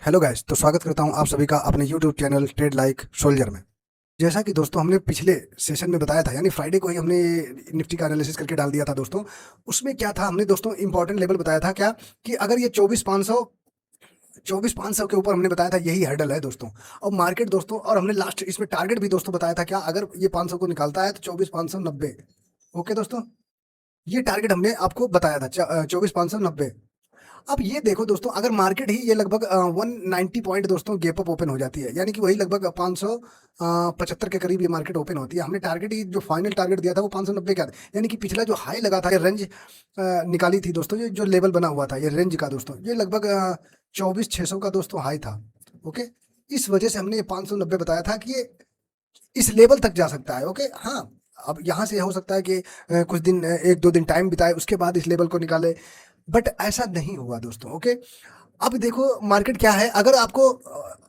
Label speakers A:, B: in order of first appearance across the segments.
A: Hello guys, तो स्वागत करता हूं आप सभी का अपने YouTube channel trade like soldier में। जैसा कि दोस्तों हमने पिछले सेशन में बताया था, यानी फ्राइडे को ही हमने निफ्टी का एनालिसिस करके डाल दिया था दोस्तों। उसमें क्या था, हमने दोस्तों इंपॉर्टेंट लेवल बताया था क्या, कि अगर ये 24,500 के ऊपर हमने बताया था यही हर्डल है दोस्तों। और मार्केट दोस्तों, और हमने लास्ट इसमें टारगेट भी दोस्तों बताया था क्या, अगर ये 500 को निकालता है तो 24,590। ओके दोस्तों, ये टारगेट हमने आपको बताया था 24,590। अब ये देखो दोस्तों, अगर मार्केट ही ये लगभग 190 पॉइंट दोस्तों गैप अप ओपन हो जाती है, यानी कि वही लगभग 575 के करीब ये मार्केट ओपन होती है। हमने टारगेट ही जो फाइनल टारगेट दिया था वो 590 का था, यानी कि पिछला जो हाई लगा था, ये रेंज निकाली थी दोस्तों, ये जो लेवल बना हुआ था ये रेंज का दोस्तों, ये लगभग 24,600 का दोस्तों हाई था। ओके, इस वजह से हमने ये 590 बताया था कि ये इस लेवल तक जा सकता है। ओके, हाँ, अब यहाँ से हो सकता है कि कुछ दिन, 1-2 दिन टाइम बिताए, उसके बाद इस लेवल को निकाले, बट ऐसा नहीं हुआ दोस्तों। ओके, अब देखो मार्केट क्या है, अगर आपको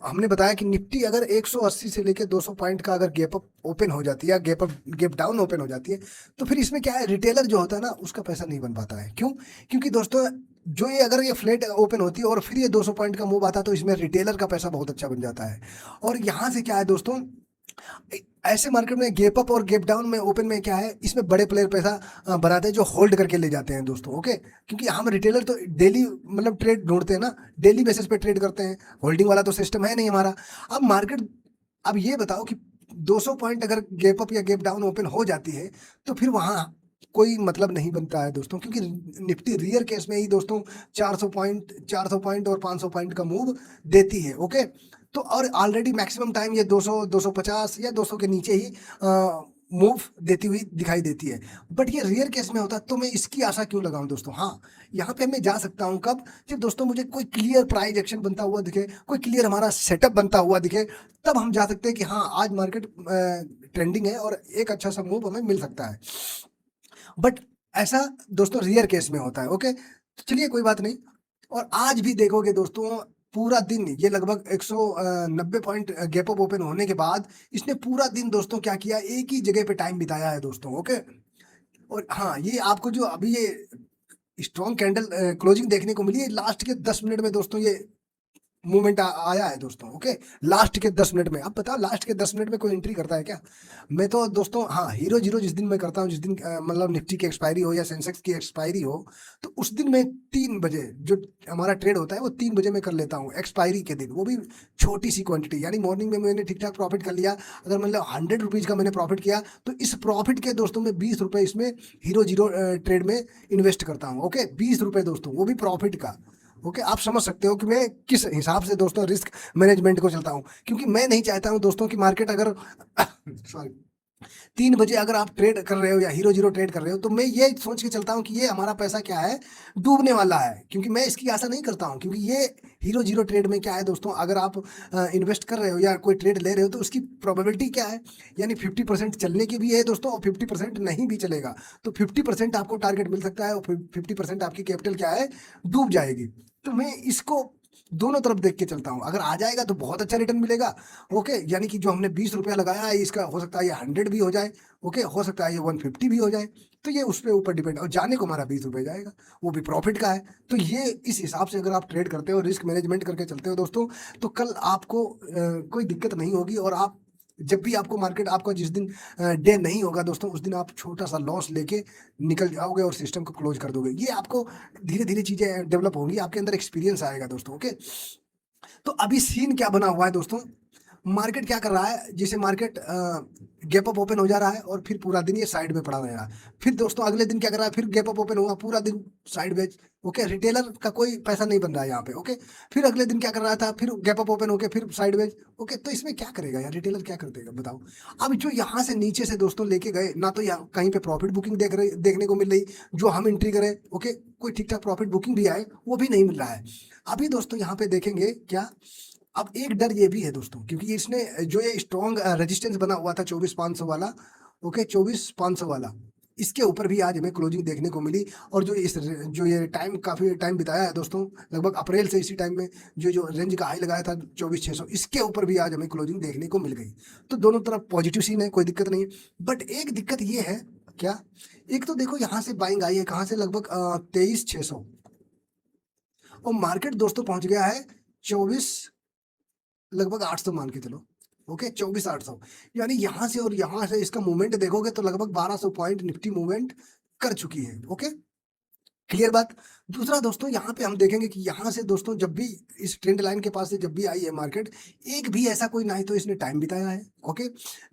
A: हमने बताया कि निफ्टी अगर 180 से लेके 200 पॉइंट का अगर गैप अप ओपन हो जाती है या गैप डाउन ओपन हो जाती है, तो फिर इसमें क्या है, रिटेलर जो होता है ना उसका पैसा नहीं बन पाता है। क्यों? क्योंकि दोस्तों जो ये अगर ये फ्लैट ओपन होती है और फिर ये 200 पॉइंट का मूव आता है, तो इसमें रिटेलर का पैसा बहुत अच्छा बन जाता है। और यहाँ से क्या है दोस्तों, ऐसे मार्केट में गैप अप और गैप डाउन में ओपन में क्या है, इसमें बड़े प्लेयर पैसा बनाते हैं जो होल्ड करके ले जाते हैं दोस्तों। ओके, क्योंकि हम रिटेलर तो डेली मतलब ट्रेड ढूंढते हैं ना, डेली बेसिस पे ट्रेड करते हैं, होल्डिंग वाला तो सिस्टम है नहीं हमारा। अब मार्केट, अब ये बताओ कि 200 पॉइंट अगर गैप अप या गैप डाउन ओपन हो जाती है, तो फिर वहां कोई मतलब नहीं बनता है दोस्तों, क्योंकि निफ्टी रियर केस में ही दोस्तों 400 पॉइंट और 500 पॉइंट का मूव देती है। ओके, तो और ऑलरेडी मैक्सिमम टाइम ये 200, 250 या 200 के नीचे ही मूव देती हुई दिखाई देती है। बट ये रियर केस में होता है, तो मैं इसकी आशा क्यों लगाऊं दोस्तों। हाँ, यहाँ पे मैं जा सकता हूँ कब, जब दोस्तों मुझे कोई क्लियर प्राइस एक्शन बनता हुआ दिखे, कोई क्लियर हमारा सेटअप बनता हुआ दिखे, तब हम जा सकते हैं कि हाँ आज मार्केट ट्रेंडिंग है और एक अच्छा सा मूव हमें मिल सकता है। बट ऐसा दोस्तों रियर केस में होता है। ओके, तो चलिए कोई बात नहीं। और आज भी देखोगे दोस्तों, पूरा दिन ये लगभग 190 पॉइंट गैप अप ओपन होने के बाद इसने पूरा दिन दोस्तों क्या किया, एक ही जगह पे टाइम बिताया है दोस्तों। ओके, और हाँ, ये आपको जो अभी ये स्ट्रॉन्ग कैंडल क्लोजिंग देखने को मिली है, लास्ट के 10 मिनट में दोस्तों ये मूवमेंट आया है दोस्तों। ओके, लास्ट के 10 मिनट में, अब बताओ लास्ट के 10 मिनट में कोई एंट्री करता है क्या? मैं तो दोस्तों हाँ, हीरो जीरो जिस दिन मैं करता हूँ, जिस दिन मतलब निफ्टी की एक्सपायरी हो या सेंसेक्स की एक्सपायरी हो, तो उस दिन मैं 3 बजे जो हमारा ट्रेड होता है वो 3 बजे मैं कर लेता हूँ एक्सपायरी के दिन, वो भी छोटी सी क्वांटिटी, यानी मॉर्निंग में मैंने ठीक ठाक प्रॉफिट कर लिया। अगर मतलब 100 रुपीज का मैंने प्रॉफिट किया, तो इस प्रॉफिट के दोस्तों में 20 रुपए इसमें हीरो जीरो ट्रेड में इन्वेस्ट करता हूँ। ओके, 20 रुपए दोस्तों, वो भी प्रॉफिट का। ओके, आप समझ सकते हो कि मैं किस हिसाब से दोस्तों रिस्क मैनेजमेंट को चलता हूँ, क्योंकि मैं नहीं चाहता हूँ दोस्तों कि मार्केट अगर सॉरी 3 बजे अगर आप ट्रेड कर रहे हो या हीरो जीरो ट्रेड कर रहे हो, तो मैं ये सोच के चलता हूँ कि ये हमारा पैसा क्या है, डूबने वाला है, क्योंकि मैं इसकी आशा नहीं करता हूँ। क्योंकि ये हीरो जीरो ट्रेड में क्या है दोस्तों, अगर आप इन्वेस्ट कर रहे हो या कोई ट्रेड ले रहे हो, तो उसकी प्रोबेबिलिटी क्या है, यानी 50% चलने की भी है दोस्तों और 50% नहीं भी चलेगा। तो 50% आपको टारगेट मिल सकता है और 50% आपकी कैपिटल क्या है, डूब जाएगी। तो मैं इसको दोनों तरफ देख के चलता हूँ, अगर आ जाएगा तो बहुत अच्छा रिटर्न मिलेगा। ओके, यानी कि जो हमने 20 रुपया लगाया है, इसका हो सकता है ये 100 भी हो जाए। ओके, हो सकता है ये 150 भी हो जाए। तो ये उस पे ऊपर डिपेंड, और जाने को हमारा 20 रुपये जाएगा, वो भी प्रॉफिट का है। तो ये इस हिसाब से अगर आप ट्रेड करते हो, रिस्क मैनेजमेंट करके चलते हो दोस्तों, तो कल आपको कोई दिक्कत नहीं होगी। और आप जब भी आपको मार्केट, आपको जिस दिन डे नहीं होगा दोस्तों, उस दिन आप छोटा सा लॉस लेके निकल जाओगे और सिस्टम को क्लोज कर दोगे। ये आपको धीरे धीरे चीजें डेवलप होंगी, आपके अंदर एक्सपीरियंस आएगा दोस्तों। ओके, तो अभी सीन क्या बना हुआ है दोस्तों, मार्केट क्या कर रहा है, जैसे मार्केट गैप अप ओपन हो जा रहा है और फिर पूरा दिन ये साइड में पड़ा रहेगा। फिर दोस्तों अगले दिन क्या कर रहा है, फिर गैप अप ओपन हुआ, पूरा दिन साइड वेज। ओके, रिटेलर का कोई पैसा नहीं बन रहा है यहाँ पे। ओके, फिर अगले दिन क्या कर रहा था, फिर गैप अप ओपन होके फिर साइड वेज। ओके, तो इसमें क्या करेगा यार, रिटेलर क्या कर देगा बताओ। अब जो यहाँ से नीचे से दोस्तों लेके गए ना, तो यहाँ कहीं पे प्रॉफिट बुकिंग देखने को मिल रही, जो हम एंट्री करें। ओके, कोई ठीक ठाक प्रॉफिट बुकिंग भी आए, वो भी नहीं मिल रहा है। अभी दोस्तों यहाँ पे देखेंगे क्या, अब एक डर ये भी है दोस्तों, क्योंकि इसने जो ये स्ट्रॉन्ग रेजिस्टेंस बना हुआ था 24,500 वाला। ओके, 24,500 वाला, इसके ऊपर भी आज हमें क्लोजिंग देखने को मिली। और जो ये टाइम काफी टाइम बिताया है दोस्तों, लगभग अप्रैल से इसी टाइम में जो जो रेंज का हाई लगाया था 24,600, इसके ऊपर भी आज हमें क्लोजिंग देखने को मिल गई। तो दोनों तरफ पॉजिटिव सीन है, कोई दिक्कत नहीं है। बट एक दिक्कत ये है क्या, एक तो देखो यहाँ से बाइंग आई है कहाँ से, लगभग 23,600, और मार्केट दोस्तों पहुंच गया है 24 लगभग 800 मान के चलो। ओके, 24,800, यानी यहाँ से और यहाँ से इसका मूवमेंट देखोगे तो लगभग 1200 पॉइंट निफ्टी मूवमेंट कर चुकी है। ओके, क्लियर बात। दूसरा दोस्तों, यहाँ पे हम देखेंगे कि यहाँ से दोस्तों जब भी इस ट्रेंड लाइन के पास से जब भी आई है मार्केट, एक भी ऐसा कोई ना ही तो इसने टाइम बिताया है, ओके,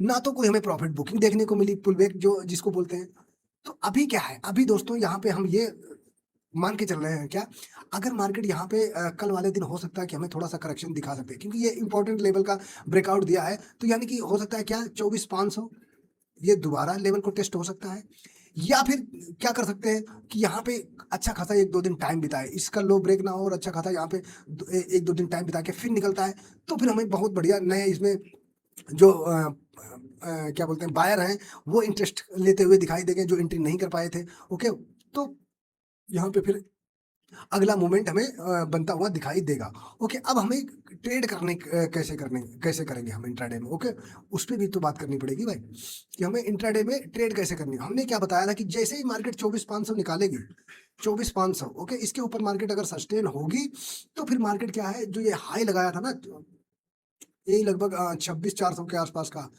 A: ना तो कोई हमें प्रॉफिट बुकिंग देखने को मिली, पुल बैक जो जिसको बोलते हैं। तो अभी क्या है, अभी दोस्तों यहाँ पे हम ये मान के चल रहे हैं क्या, अगर मार्केट यहाँ पे कल वाले दिन हो सकता है कि हमें थोड़ा सा करेक्शन दिखा सकते हैं, क्योंकि ये इंपॉर्टेंट लेवल का ब्रेकआउट दिया है, तो यानी कि हो सकता है क्या 24,500 ये दोबारा लेवल को टेस्ट हो सकता है, या फिर क्या कर सकते हैं कि यहाँ पे अच्छा खासा एक दो दिन टाइम बिताए, इसका लो ब्रेक ना हो और अच्छा खासा यहाँ पे एक दो दिन टाइम बिता के फिर निकलता है, तो फिर हमें बहुत बढ़िया नए इसमें जो क्या बोलते हैं बायर हैं वो इंटरेस्ट लेते हुए दिखाई देंगे, जो एंट्री नहीं कर पाए थे। ओके, तो यहाँ पे फिर अगला मूवमेंट हमें बनता हुआ दिखाई देगा। ओके, अब हमें ट्रेड कैसे करेंगे हम इंट्राडे में। ओके, उस पर भी तो बात करनी पड़ेगी भाई कि हमें इंट्राडे में ट्रेड कैसे करनी है। हमने क्या बताया था कि जैसे ही मार्केट 24,500 निकालेगी, 24,500, ओके, इसके ऊपर मार्केट अगर सस्टेन होगी तो फिर मार्केट क्या है, जो ये हाई लगाया था ना, यही लगभग 26,400 के आसपास का,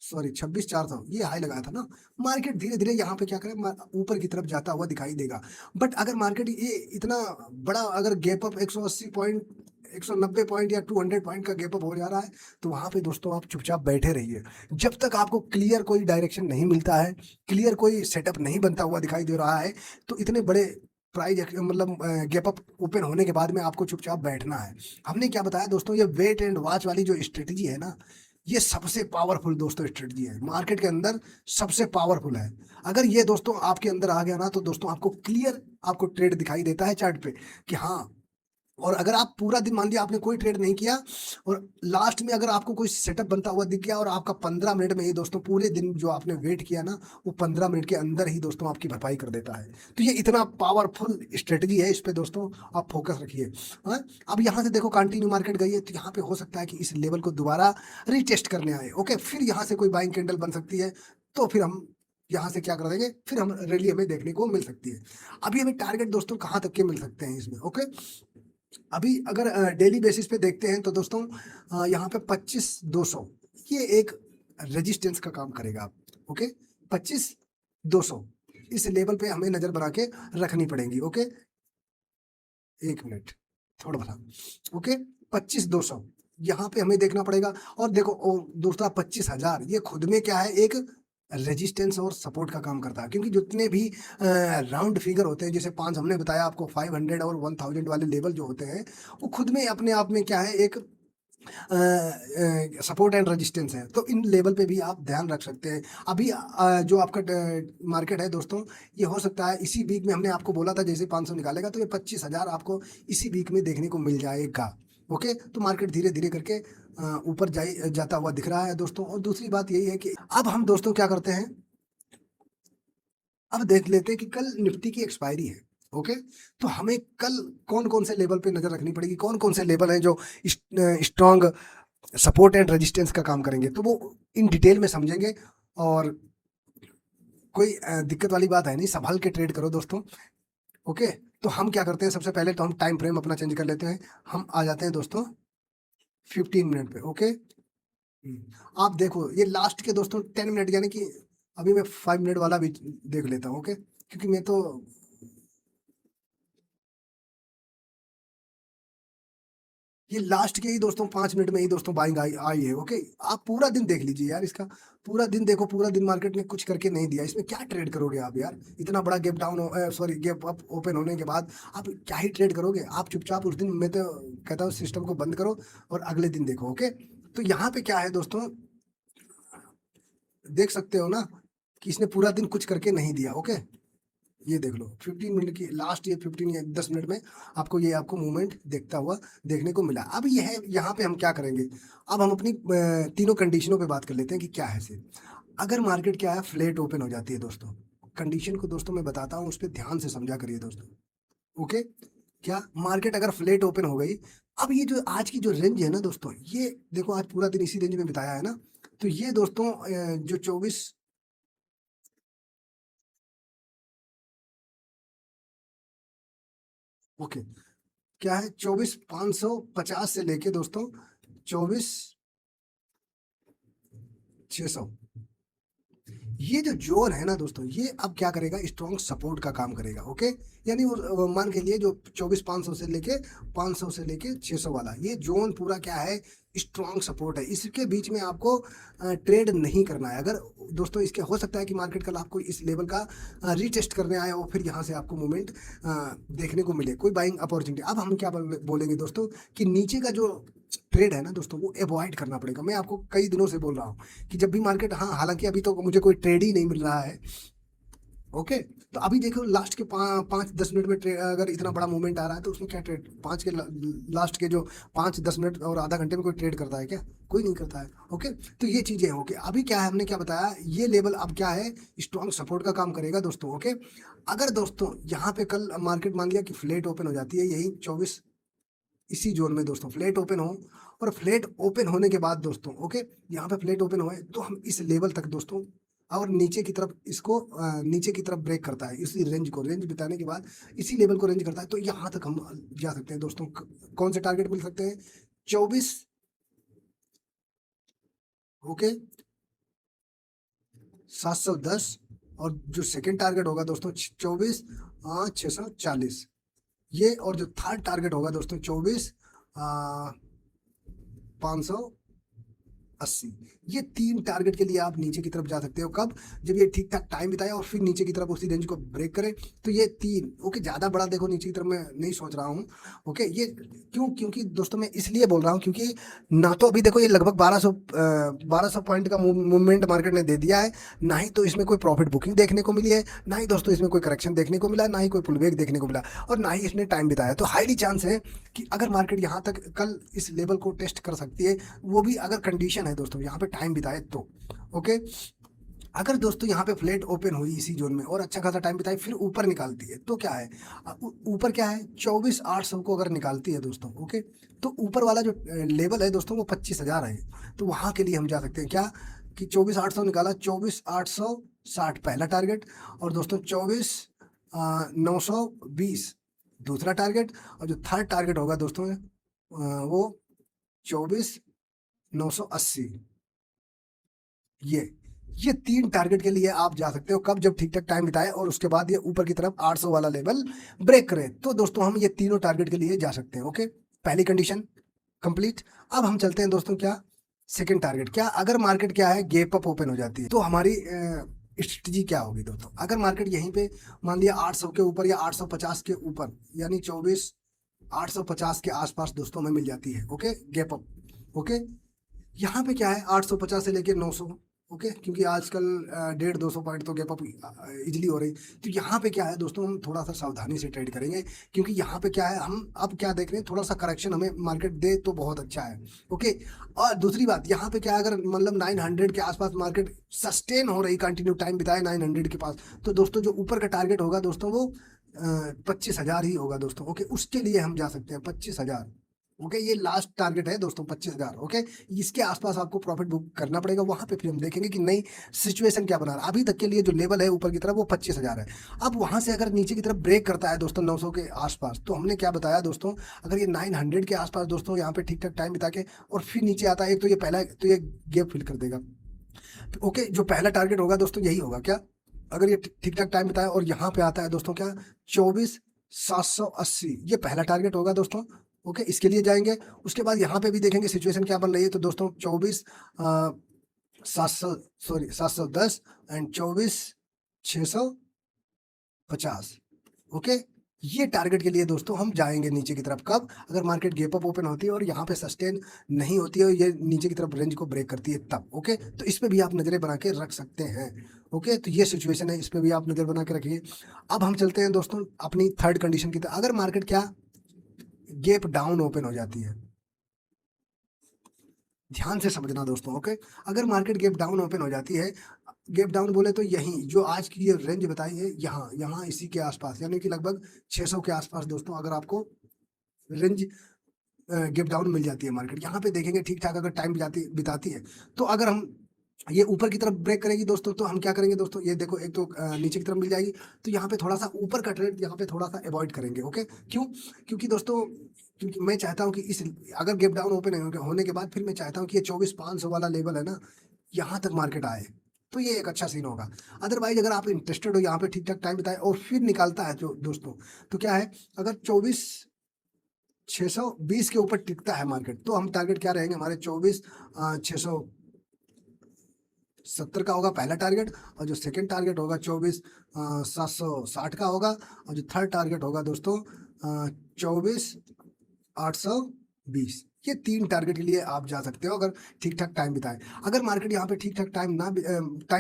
A: सॉरी 26,400 ये हाई लगाया था ना, मार्केट धीरे धीरे यहाँ पे क्या करे, ऊपर की तरफ जाता हुआ दिखाई देगा। बट अगर मार्केट ये इतना बड़ा अगर गैप अप 180 पॉइंट, 190 पॉइंट या 200 पॉइंट का गैप अप हो जा रहा है, तो वहां पे दोस्तों आप चुपचाप बैठे रहिए, जब तक आपको क्लियर कोई डायरेक्शन नहीं मिलता है, क्लियर कोई सेटअप नहीं बनता हुआ दिखाई दे रहा है, तो इतने बड़े प्राइस मतलब गैप अप ओपन होने के बाद में आपको चुपचाप बैठना है। हमने क्या बताया दोस्तों, ये वेट एंड वॉच वाली जो स्ट्रेटजी है ना, ये सबसे पावरफुल दोस्तों स्ट्रेटजी है मार्केट के अंदर, सबसे पावरफुल है। अगर ये दोस्तों आपके अंदर आ गया ना, तो दोस्तों आपको क्लियर आपको ट्रेड दिखाई देता है चार्ट पे कि हाँ। और अगर आप पूरा दिन मान लिया आपने कोई ट्रेड नहीं किया और लास्ट में अगर आपको कोई सेटअप बनता हुआ दिख गया और आपका 15 मिनट में ही दोस्तों पूरे दिन जो आपने वेट किया ना, वो 15 मिनट के अंदर ही दोस्तों आपकी भरपाई कर देता है। तो ये इतना पावरफुल स्ट्रेटजी है, इस पे दोस्तों आप फोकस रखिए। हाँ, अब यहाँ से देखो कंटिन्यू मार्केट गई है, तो यहाँ पे हो सकता है कि इस लेवल को दोबारा रीटेस्ट करने आए। ओके, फिर यहाँ से कोई बाइंग कैंडल बन सकती है, तो फिर हम यहाँ से क्या कर देंगे, फिर हम रैली हमें देखने को मिल सकती है। अभी हमें टारगेट दोस्तों कहाँ तक के मिल सकते हैं इसमें। ओके, अभी अगर डेली बेसिस पे देखते हैं तो दोस्तों यहाँ पे 25,200 ये एक रेजिस्टेंस का काम करेगा। ओके, 25,200 इस लेवल पे हमें नजर बना के रखनी पड़ेगी। ओके, एक मिनट थोड़ा भला। ओके, 25,200 यहाँ पे हमें देखना पड़ेगा। और देखो दूसरा 25,000 ये खुद में क्या है, एक रेजिस्टेंस और सपोर्ट का काम करता है, क्योंकि जितने भी राउंड फिगर होते हैं, जैसे 5 हमने बताया आपको, 500 और 1000 वाले लेवल जो होते हैं, वो खुद में अपने आप में क्या है, एक सपोर्ट एंड रेजिस्टेंस है। तो इन लेवल पे भी आप ध्यान रख सकते हैं। अभी जो आपका मार्केट है दोस्तों, ये हो सकता है इसी वीक में, हमने आपको बोला था जैसे 500 निकालेगा तो ये 25,000 आपको इसी वीक में देखने को मिल जाएगा। ओके, तो मार्केट धीरे धीरे करके ऊपर जाता हुआ दिख रहा है दोस्तों। और दूसरी बात यही है कि अब हम दोस्तों क्या करते हैं, अब देख लेते हैं कि कल निफ्टी की एक्सपायरी है। ओके, तो हमें कल कौन कौन से लेवल पे नजर रखनी पड़ेगी, कौन कौन से लेवल हैं जो स्ट्रॉन्ग सपोर्ट एंड रेजिस्टेंस का काम करेंगे, तो वो इन डिटेल में समझेंगे। और कोई दिक्कत वाली बात है नहीं, संभाल के ट्रेड करो दोस्तों। ओके, तो हम क्या करते हैं, सबसे पहले तो हम टाइम फ्रेम अपना चेंज कर लेते हैं। हम आ जाते हैं दोस्तों 15 मिनट पे। ओके, आप देखो ये लास्ट के दोस्तों 10 मिनट, यानी कि अभी मैं 5 मिनट वाला भी देख लेता हूँ। ओके, क्योंकि मैं तो ये लास्ट के ही दोस्तों 5 मिनट में ही दोस्तों बाइंग आई आई है। ओके, आप पूरा दिन देख लीजिए यार इसका, पूरा दिन देखो, पूरा दिन मार्केट ने कुछ करके नहीं दिया, इसमें क्या ट्रेड करोगे आप यार, इतना बड़ा gap down, sorry gap up open होने के बाद आप क्या ही ट्रेड करोगे। आप चुपचाप उस दिन, मैं तो कहता हूँ सिस्टम को बंद करो और अगले दिन देखो। ओके, तो यहाँ पे क्या है दोस्तों, देख सकते हो ना कि इसने पूरा दिन कुछ करके नहीं दिया। ओके, ये देख लो 15 मिनट की लास्ट, ये 15 या 10 मिनट में आपको ये आपको मूवमेंट देखता हुआ देखने को मिला। अब ये है, यहाँ पे हम क्या करेंगे, अब हम अपनी तीनों कंडीशनों पे बात कर लेते हैं कि क्या है से। अगर मार्केट क्या है, फ्लैट ओपन हो जाती है दोस्तों, कंडीशन को दोस्तों मैं बताता हूँ, उस पर ध्यान से समझा करिए दोस्तों। ओके, क्या मार्केट अगर फ्लैट ओपन हो गई, अब ये जो आज की जो रेंज है ना दोस्तों, ये देखो आज पूरा दिन इसी रेंज में बिताया है ना, तो ये दोस्तों जो 24, ओके, क्या है 24,550 से लेके दोस्तों 24,600। ये जो जोन है ना दोस्तों, ये अब क्या करेगा, स्ट्रॉन्ग सपोर्ट का काम करेगा। ओके, यानी वो मान के लिए जो 24,500 से लेके 500 से लेके 600 वाला ये जोन पूरा क्या है, स्ट्रॉन्ग सपोर्ट है। इसके बीच में आपको ट्रेड नहीं करना है। अगर दोस्तों इसके हो सकता है कि मार्केट कल आपको इस लेवल का रीटेस्ट करने आए और फिर यहाँ से आपको मूवमेंट देखने को मिले, कोई बाइंग अपॉर्चुनिटी। अब हम क्या बोलेंगे दोस्तों कि नीचे का जो ट्रेड है ना दोस्तों, वो अवॉइड करना पड़ेगा। मैं आपको कई दिनों से बोल रहा हूँ कि जब भी मार्केट, हाँ हालांकि अभी तो मुझे कोई ट्रेड ही नहीं मिल रहा है। ओके, तो अभी देखो लास्ट के 5-10 मिनट में अगर इतना बड़ा मूवमेंट आ रहा है तो उसमें क्या ट्रेड, लास्ट के जो 5-10 मिनट और आधा घंटे में कोई ट्रेड करता है क्या? कोई नहीं करता है। ओके, तो ये चीजें हैं। ओके, अभी क्या है, हमने क्या बताया, ये लेवल अब क्या है, स्ट्रॉन्ग सपोर्ट का काम करेगा दोस्तों। ओके, अगर दोस्तों यहाँ पे कल मार्केट मान लिया कि फ्लैट ओपन हो जाती है यही 24 इसी जोन में दोस्तों, फ्लैट ओपन हो, और फ्लैट ओपन होने के बाद दोस्तों, ओके, यहाँ पे फ्लैट ओपन हुए तो हम इस लेवल तक दोस्तों, और नीचे की तरफ इसको नीचे की तरफ ब्रेक करता है, इसी रेंज को, रेंज बिताने के बाद इसी लेवल को रेंज करता है, तो यहाँ तक हम जा सकते हैं दोस्तों। कौन से टारगेट मिल सकते हैं? 24, ओके, 710, और जो सेकंड टारगेट होगा दोस्तों 24,640, ये, और जो थर्ड टारगेट होगा दोस्तों 24,580। ये 3 टारगेट के लिए आप नीचे की तरफ जा सकते हो। कब? जब ये ठीक ठाक टाइम बिताए और फिर नीचे की तरफ उसी रेंज को ब्रेक करे, तो ये 3, ओके, ज्यादा बड़ा देखो नीचे की तरफ मैं नहीं सोच रहा हूँ। ओके, ये क्यों, क्योंकि दोस्तों मैं इसलिए बोल रहा हूँ क्योंकि ना तो अभी देखो ये लगभग 1200 पॉइंट का मूवमेंट मार्केट ने दे दिया है, ना ही तो इसमें कोई प्रॉफिट बुकिंग देखने को मिली है, ना ही दोस्तों इसमें कोई करेक्शन देखने को मिला, ना ही कोई पुल बैक देखने को मिला, और ना ही इसने टाइम बिताया। तो हाईली चांस है कि अगर मार्केट यहाँ तक कल इस लेवल को टेस्ट कर सकती है, वो भी अगर कंडीशन है दोस्तों यहाँ पे टाइम बिताए तो। ओके, अगर दोस्तों यहाँ पे फ्लैट ओपन हुई इसी जोन में और अच्छा खासा टाइम बिताए फिर ऊपर निकालती है तो क्या है, ऊपर क्या है, 24,800 को अगर निकालती है दोस्तों, ओके, तो ऊपर वाला जो लेवल है दोस्तों वो 25,000 है। तो वहां के लिए हम जा सकते हैं क्या, कि 24,800 निकाला, 24,860 पहला टारगेट, और दोस्तों 24,920 दूसरा टारगेट, और जो थर्ड टारगेट होगा दोस्तों वो 24,980। ये 3 टारगेट के लिए आप जा सकते हो। कब? जब ठीक ठाक टाइम बिताए और उसके बाद ये ऊपर की तरफ 800 वाला लेवल ब्रेक करे, तो दोस्तों हम ये तीनों टारगेट के लिए जा सकते हैं। ओके, पहली कंडीशन कंप्लीट। अब हम चलते हैं दोस्तों क्या, सेकंड टारगेट। क्या अगर मार्केट क्या है, गैप अप ओपन हो जाती है, तो हमारी स्ट्रेटजी क्या होगी दोस्तों? अगर मार्केट यहीं पे मान लिया 800 के ऊपर या 850 के ऊपर, यानी 24,850 के आसपास दोस्तों में मिल जाती है, ओके, गैप अप। ओके, यहाँ पे क्या है, 850 से लेके 900, ओके, क्योंकि आजकल 150-200 पॉइंट तो गैप अप इजिली हो रही। तो यहाँ पे क्या है दोस्तों, हम थोड़ा सा सावधानी से ट्रेड करेंगे, क्योंकि यहाँ पे क्या है, हम अब क्या देख रहे हैं, थोड़ा सा करेक्शन हमें मार्केट दे तो बहुत अच्छा है। ओके, और दूसरी बात यहाँ पे क्या है, अगर मतलब 900 के आसपास मार्केट सस्टेन हो रही, कंटिन्यू टाइम बिताए 900 के पास, तो दोस्तों जो ऊपर का टारगेट होगा दोस्तों वो 25,000 ही होगा दोस्तों। ओके, उसके लिए हम जा सकते हैं 25,000। ओके, ये लास्ट टारगेट है दोस्तों 25,000। ओके, इसके आसपास आपको प्रॉफिट बुक करना पड़ेगा, वहां पे फिर हम देखेंगे कि नई सिचुएशन क्या बना रहा है। अभी तक के लिए जो लेवल है ऊपर की तरफ वो 25,000 है। अब वहां से अगर नीचे की तरफ ब्रेक करता है दोस्तों 900 के आसपास, तो हमने क्या बताया दोस्तों, अगर ये 900 के आसपास दोस्तों यहाँ पे ठीक ठाक टाइम बिता के और फिर नीचे आता है, एक तो ये पहला, तो ये गैप फिल कर देगा। ओके, जो पहला टारगेट होगा दोस्तों यही होगा क्या, अगर ये ठीक ठाक टाइम बिताए और यहाँ पे आता है दोस्तों क्या, 24,780, ये पहला टारगेट होगा दोस्तों। ओके, इसके लिए जाएंगे। उसके बाद यहाँ पे भी देखेंगे सिचुएशन क्या बन रही है, तो दोस्तों 710 एंड 24,650। ओके, ये टारगेट के लिए दोस्तों हम जाएंगे नीचे की तरफ। कब? अगर मार्केट गैप अप ओपन होती है और यहाँ पे सस्टेन नहीं होती है, ये नीचे की तरफ रेंज को ब्रेक करती है तब। ओके, तो इस पे भी आप नजरें बना के रख सकते हैं। ओके, तो ये सिचुएशन है, इस पे भी आप नजर बना के रखिए। अब हम चलते हैं दोस्तों अपनी थर्ड कंडीशन की तरफ। अगर मार्केट क्या गैप डाउन ओपन हो जाती है, ध्यान से समझना दोस्तों। ओके, अगर मार्केट गैप डाउन ओपन हो जाती है, गैप डाउन बोले तो यही जो आज की ये रेंज बताई है, यहाँ यहाँ इसी के आसपास, यानी कि लगभग 600 के आसपास दोस्तों, अगर आपको रेंज गैप डाउन मिल जाती है मार्केट, यहाँ पे देखेंगे ठीक ठाक अगर टाइम बिताती है, तो अगर हम ये ऊपर की तरफ ब्रेक करेगी दोस्तों, तो हम क्या करेंगे दोस्तों, ये देखो एक तो नीचे की तरफ मिल जाएगी, तो यहाँ पे थोड़ा सा ऊपर का ट्रेड यहाँ पे थोड़ा सा अवॉइड करेंगे। ओके, क्यों? क्योंकि दोस्तों, क्योंकि मैं चाहता हूँ कि इस, अगर गैप डाउन ओपन होने के बाद फिर मैं चाहता हूँ कि ये 24,500 वाला लेवल है ना, यहाँ तक मार्केट आए, तो ये एक अच्छा सीन होगा। अदरवाइज अगर आप इंटरेस्टेड हो यहाँ पे ठीक ठाक टाइम बिताए और फिर निकालता है जो दोस्तों, तो क्या है, अगर 24,620 के ऊपर टिकता है मार्केट, तो हम टारगेट क्या रहेंगे हमारे, 24,670 का होगा पहला टारगेट, और जो सेकंड टारगेट होगा 24,760 का होगा, और जो थर्ड टारगेट होगा दोस्तों 24,820। ये 3 टारगेट के लिए आप जा सकते हो, अगर ठीक ठाक टाइम बिताए। अगर मार्केट यहाँ पे ठीक ठाक टाइम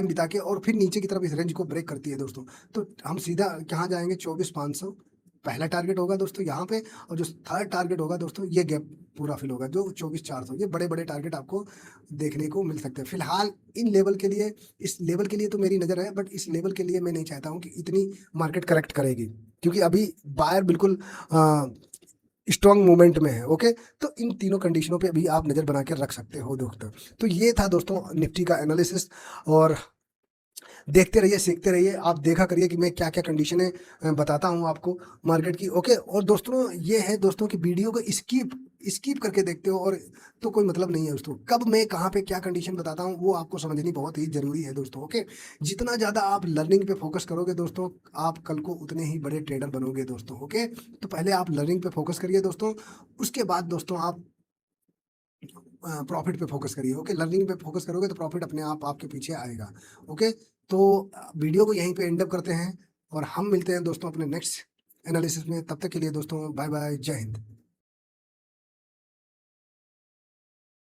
A: बिता के और फिर नीचे की तरफ इस रेंज को ब्रेक करती है दोस्तों, तो हम सीधा कहाँ जाएंगे, 24,500 पहला टारगेट होगा दोस्तों यहाँ पे, और जो थर्ड टारगेट होगा दोस्तों, ये गैप पूरा फिल होगा जो 24,400। ये बड़े बड़े टारगेट आपको देखने को मिल सकते हैं फिलहाल इन लेवल के लिए। इस लेवल के लिए तो मेरी नजर है, बट इस लेवल के लिए मैं नहीं चाहता हूँ कि इतनी मार्केट करेक्ट करेगी, क्योंकि अभी बायर बिल्कुल स्ट्रॉन्ग मूवमेंट में है। ओके, तो इन तीनों कंडीशनों पे अभी आप नजर बना के रख सकते हो दोस्तों। तो ये था दोस्तों निफ्टी का एनालिसिस, और देखते रहिए, सीखते रहिए, आप देखा करिए कि मैं क्या क्या कंडीशनें बताता हूँ आपको मार्केट की। ओके, और दोस्तों ये है दोस्तों कि वीडियो को स्किप स्किप करके देखते हो और तो कोई मतलब नहीं है दोस्तों, कब मैं कहाँ पे क्या कंडीशन बताता हूँ वो आपको समझनी बहुत ही जरूरी है दोस्तों। ओके, जितना ज़्यादा आप लर्निंग पे फोकस करोगे दोस्तों, आप कल को उतने ही बड़े ट्रेडर बनोगे दोस्तों। ओके, तो पहले आप लर्निंग पे फोकस करिए दोस्तों, उसके बाद दोस्तों आप प्रॉफिट पे फोकस करिए। ओके, लर्निंग पे फोकस करोगे तो प्रॉफिट अपने आप आपके पीछे आएगा। ओके, तो वीडियो को यहीं पे एंड अप करते हैं, और हम मिलते हैं दोस्तों अपने नेक्स्ट एनालिसिस में। तब तक के लिए दोस्तों बाय बाय, जय हिंद।